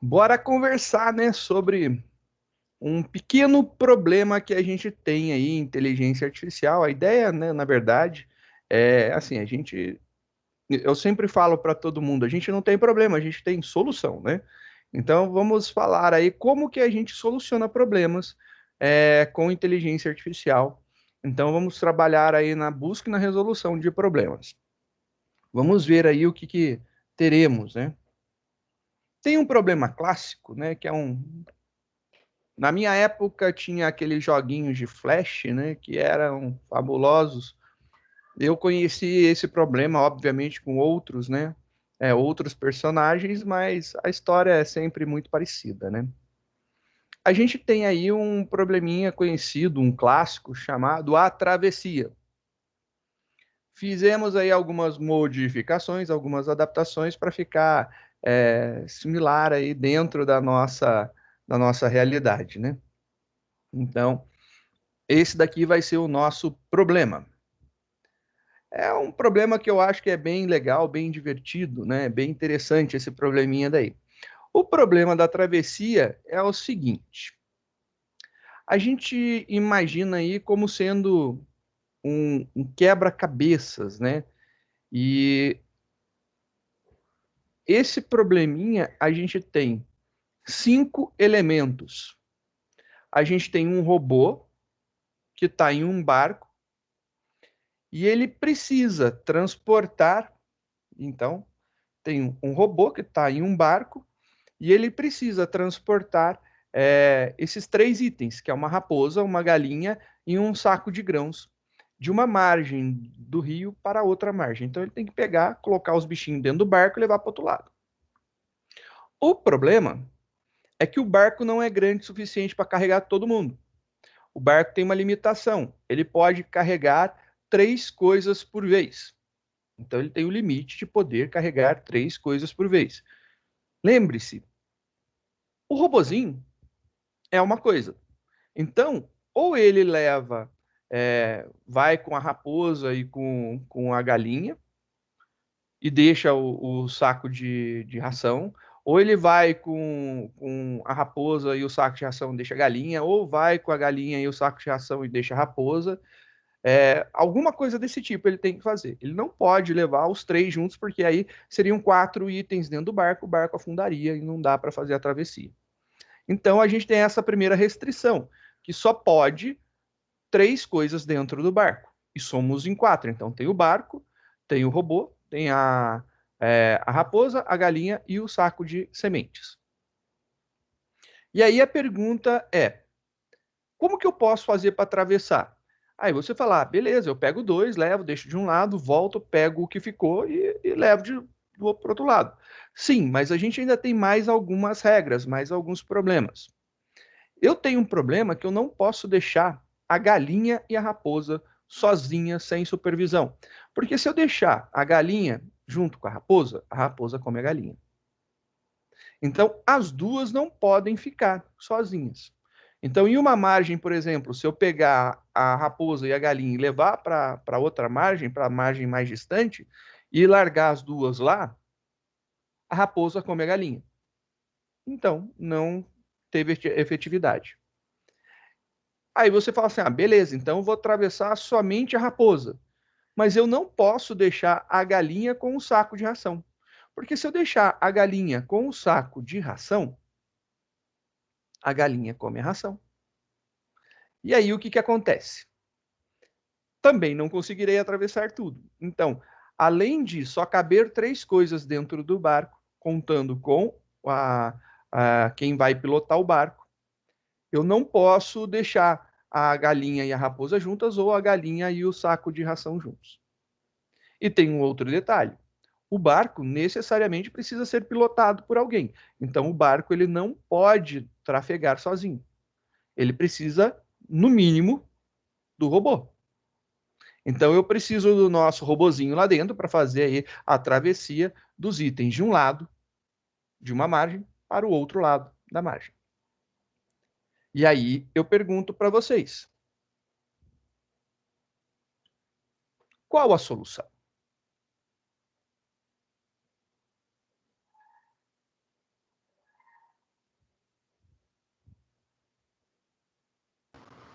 Bora conversar, né, sobre um pequeno problema que a gente tem aí em inteligência artificial. A ideia, né, na verdade, é assim, eu sempre falo para todo mundo, a gente não tem problema, a gente tem solução, né? Então vamos falar aí como que a gente soluciona problemas com inteligência artificial. Então vamos trabalhar aí na busca e na resolução de problemas. Vamos ver aí o que teremos, né? Tem um problema clássico, né, que é na minha época tinha aqueles joguinhos de flash, né, que eram fabulosos. Eu conheci esse problema, obviamente, com outros, né, outros personagens, mas a história é sempre muito parecida, né? A gente tem aí um probleminha conhecido, um clássico chamado A Travessia. Fizemos aí algumas modificações, algumas adaptações para ficar similar aí dentro da nossa realidade, né? Então, esse daqui vai ser o nosso problema. É um problema que eu acho que é bem legal, bem divertido, né? Bem interessante esse probleminha daí. O problema da travessia é o seguinte: a gente imagina aí como sendo um quebra-cabeças, né? E esse probleminha a gente tem 5 elementos. A gente tem um robô que está em um barco e ele precisa transportar. Então, tem um robô que está em um barco e ele precisa transportar esses 3 itens, que é uma raposa, uma galinha e um saco de grãos, de uma margem do rio para outra margem. Então ele tem que pegar, colocar os bichinhos dentro do barco e levar para o outro lado. O problema é que o barco não é grande o suficiente para carregar todo mundo. O barco tem uma limitação. Ele pode carregar 3 coisas por vez. Então ele tem o limite de poder carregar 3 coisas por vez. Lembre-se, o robozinho é uma coisa. Então, ou ele leva, vai com a raposa e com a galinha e deixa o saco de ração, ou ele vai com a raposa e o saco de ração e deixa a galinha, ou vai com a galinha e o saco de ração e deixa a raposa. Alguma coisa desse tipo ele tem que fazer. Ele não pode levar os 3 juntos, porque aí seriam 4 itens dentro do barco, o barco afundaria e não dá para fazer a travessia. Então a gente tem essa primeira restrição, que só pode 3 coisas dentro do barco. E somos em 4. Então tem o barco, tem o robô, tem a raposa, a galinha e o saco de sementes. E aí a pergunta é: como que eu posso fazer para atravessar? Aí você fala, beleza, eu pego 2, levo, deixo de um lado, volto, pego o que ficou e levo para o outro lado. Sim, mas a gente ainda tem mais algumas regras, mais alguns problemas. Eu tenho um problema que eu não posso deixar a galinha e a raposa sozinhas, sem supervisão. Porque se eu deixar a galinha junto com a raposa come a galinha. Então, as duas não podem ficar sozinhas. Então, em uma margem, por exemplo, se eu pegar a raposa e a galinha e levar para outra margem, para a margem mais distante, e largar as duas lá, a raposa come a galinha. Então, não teve efetividade. Aí você fala assim: ah, beleza, então eu vou atravessar somente a raposa. Mas eu não posso deixar a galinha com o saco de ração. Porque se eu deixar a galinha com o saco de ração, a galinha come a ração. E aí o que acontece? Também não conseguirei atravessar tudo. Então, além de só caber 3 coisas dentro do barco, contando com quem vai pilotar o barco, eu não posso deixar a galinha e a raposa juntas ou a galinha e o saco de ração juntos. E tem um outro detalhe: o barco necessariamente precisa ser pilotado por alguém. Então, o barco ele não pode trafegar sozinho. Ele precisa, no mínimo, do robô. Então, eu preciso do nosso robozinho lá dentro para fazer aí a travessia dos itens de um lado de uma margem para o outro lado da margem. E aí eu pergunto para vocês: qual a solução?